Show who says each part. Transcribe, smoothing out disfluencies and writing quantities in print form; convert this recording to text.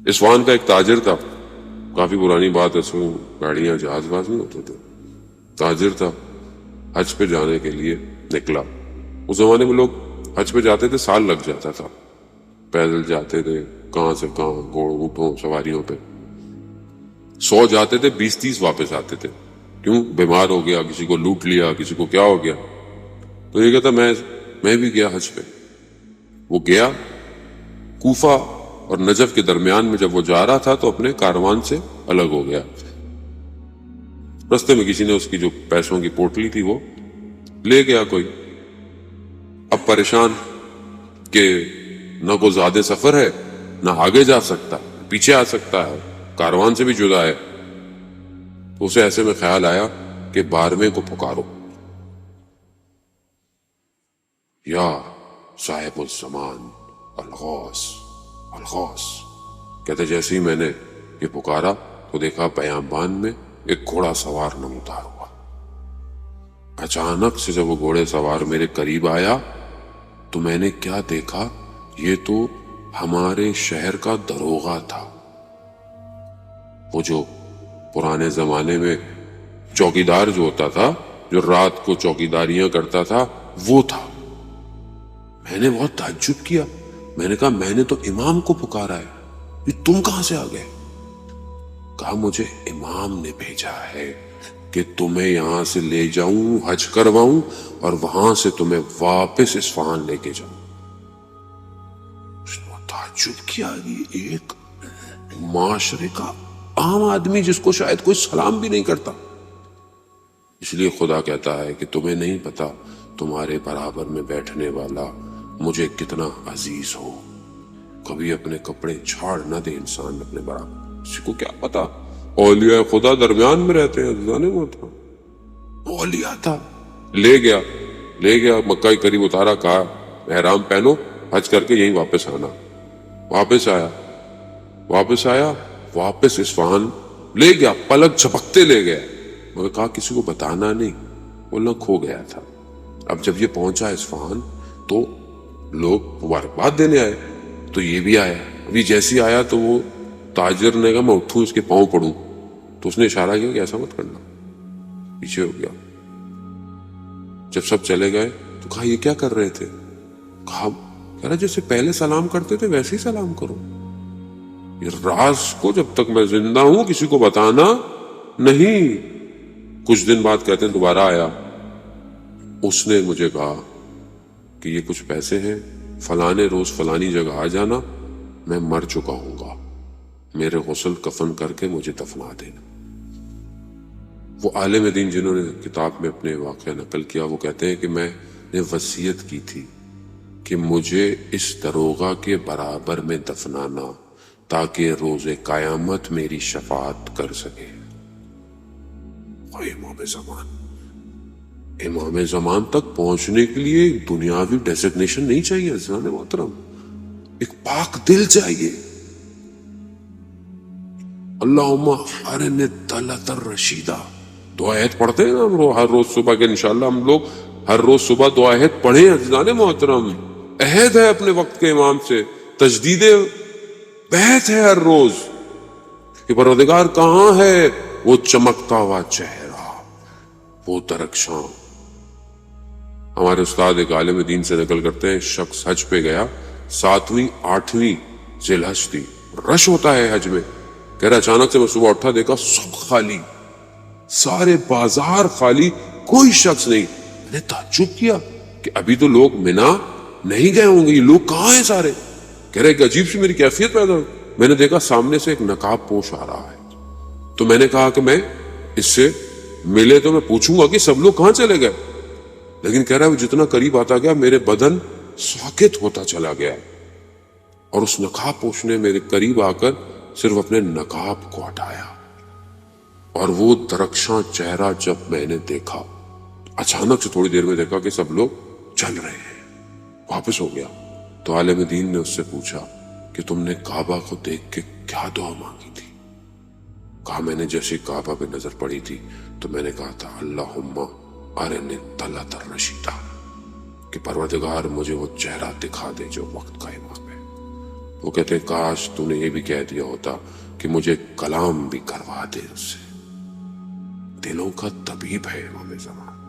Speaker 1: Isfahan کا ایک تاجر تھا، کافی پرانی بات ہے، اس میں گاڑیاں جہاز باز نہیں ہوتے تھے، تاجر تھا، حج پہ جانے کے لیے نکلا۔ اس زمانے میں لوگ حج پہ جاتے تھے، سال لگ جاتا تھا، پیدل جاتے تھے، کہاں سے کہاں، گھوڑ اونٹوں سواریوں پہ، 100 جاتے تھے، 20-30 واپس آتے تھے۔ کیوں؟ بیمار ہو گیا، کسی کو لوٹ لیا، کسی کو کیا ہو گیا۔ تو یہ کہتا میں بھی گیا حج پہ۔ وہ گیا کوفہ اور نجف کے درمیان میں، جب وہ جا رہا تھا تو اپنے کاروان سے الگ ہو گیا۔ رستے میں کسی نے اس کی جو پیسوں کی پوٹلی تھی وہ لے گیا کوئی۔ اب پریشان کہ نہ کوئی زیادہ سفر ہے، نہ آگے جا سکتا، پیچھے آ سکتا ہے، کاروان سے بھی جدا ہے۔ تو اسے ایسے میں خیال آیا کہ 12ویں کو پکارو، یا صاحب الزمان الغوث الغوث۔ کہتے جیسے ہی میں نے یہ پکارا تو دیکھا بیابان میں ایک گھوڑا سوار نمودار ہوا۔ اچانک سے جب وہ گھوڑے سوار میرے قریب آیا تو میں نے کیا دیکھا، یہ تو ہمارے شہر کا دروغہ تھا، وہ جو پرانے زمانے میں چوکیدار جو ہوتا تھا، جو رات کو چوکیداریاں کرتا تھا، وہ تھا۔ میں نے بہت تعجب کیا، میں نے کہا میں نے تو امام کو پکارا ہے، یہ تم کہاں سے آ گئے؟ کہا مجھے امام نے بھیجا ہے کہ تمہیں یہاں سے لے جاؤں، حج کرواؤں اور وہاں سے تمہیں واپس اصفہان لے کے جاؤں۔ اس نے تعجب کیا، یہ ایک معاشرے کا عام آدمی جس کو شاید کوئی سلام بھی نہیں کرتا۔ اس لیے خدا کہتا ہے کہ تمہیں نہیں پتا تمہارے برابر میں بیٹھنے والا مجھے کتنا عزیز ہو۔ کبھی اپنے کپڑے چھاڑ نہ دے انسان اپنے برابر، کسی کو کیا پتا، اولیاء خدا درمیان میں رہتے ہیں، جانے وہ تھا، اولیاء تھا۔ لے گیا مکہ کے قریب اتارا، کہا احرام پہنو، حج کر کے یہیں واپس آنا۔ واپس آیا واپس اصفہان لے گیا، پلک جھپکتے لے گیا، مگر کہا کسی کو بتانا نہیں، بولنا کھو گیا تھا۔ اب جب یہ پہنچا اصفہان تو لوگ مبارکباد دینے آئے، تو یہ بھی آیا۔ ابھی جیسی آیا تو وہ تاجر نے کہا میں اٹھوں اس کے پاؤں پڑوں، تو اس نے اشارہ کیا کہ ایسا مت کرنا، پیچھے ہو گیا۔ جب سب چلے گئے تو کہا یہ کیا کر رہے تھے؟ کہا کہہ رہا جیسے پہلے سلام کرتے تھے ویسے ہی سلام کرو، یہ راز کو جب تک میں زندہ ہوں کسی کو بتانا نہیں۔ کچھ دن بعد کہتے ہیں دوبارہ آیا، اس نے مجھے کہا کہ یہ کچھ پیسے ہیں، فلانے روز فلانی جگہ آ جانا، میں مر چکا ہوں گا، میرے غسل کفن کر کے مجھے دفنا دینا۔ وہ عالم دین جنہوں نے کتاب میں اپنے واقعہ نقل کیا، وہ کہتے ہیں کہ میں نے وصیت کی تھی کہ مجھے اس دروغہ کے برابر میں دفنانا تاکہ روز قیامت میری شفاعت کر سکے۔ امام زمان تک پہنچنے کے لیے ایک دنیاوی ڈیزگنیشن نہیں چاہیے عزیزان محترم، ایک پاک دل چاہیے۔ اللہم ارنی الطلعۃ الرشیدہ، دعا آیت پڑھتے ہیں نا ہم لوگ ہر روز صبح کے، انشاءاللہ ہم لوگ ہر روز صبح دعا آیت پڑھیں عزیزان محترم۔ عہد ہے اپنے وقت کے امام سے، تجدید بیعت ہے ہر روز کہ پروردگار کہاں ہے وہ چمکتا ہوا چہرہ، وہ درخشاں۔ ہمارے استاد ایک عالم دین سے نقل کرتے ہیں، شخص حج پہ گیا، 7ویں 8ویں ذی الحج تھی، رش ہوتا ہے حج میں، کہہ رہا اچانک سے میں صبح اٹھا دیکھا سب خالی، سارے بازار خالی، کوئی شخص نہیں۔ میں نے تعجب کیا کہ ابھی تو لوگ منا نہیں گئے ہوں گے، یہ لوگ کہاں ہیں سارے؟ کہہ رہے کہ عجیب سی میری کیفیت پیدا ہوئی، میں نے دیکھا سامنے سے ایک نقاب پوش آ رہا ہے، تو میں نے کہا کہ میں اس سے ملے تو میں پوچھوں گا کہ سب لوگ کہاں چلے گئے، لیکن کہہ رہا ہے وہ جتنا قریب آتا گیا میرے بدن ساکت ہوتا چلا گیا، اور اس نقاب پوش نے میرے قریب آ کر صرف اپنے نقاب کو ہٹایا، اور وہ درخشاں چہرہ جب میں نے دیکھا، اچانک سے تھوڑی دیر میں دیکھا کہ سب لوگ چل رہے ہیں، واپس ہو گیا۔ تو عالم دین نے اس سے پوچھا کہ تم نے کعبہ کو دیکھ کے کیا دعا مانگی تھی؟ کہا میں نے جیسے کعبہ پہ نظر پڑی تھی تو میں نے کہا تھا اللہم ارنی الطلعۃ الرشیدہ، کہ پروردگار مجھے وہ چہرہ دکھا دے جو وقت کا امام ہے، وہ کہتے ہیں کاش تو نے یہ بھی کہہ دیا ہوتا کہ مجھے کلام بھی کروا دے اس سے. دلوں کا طبیب ہے امام زمان.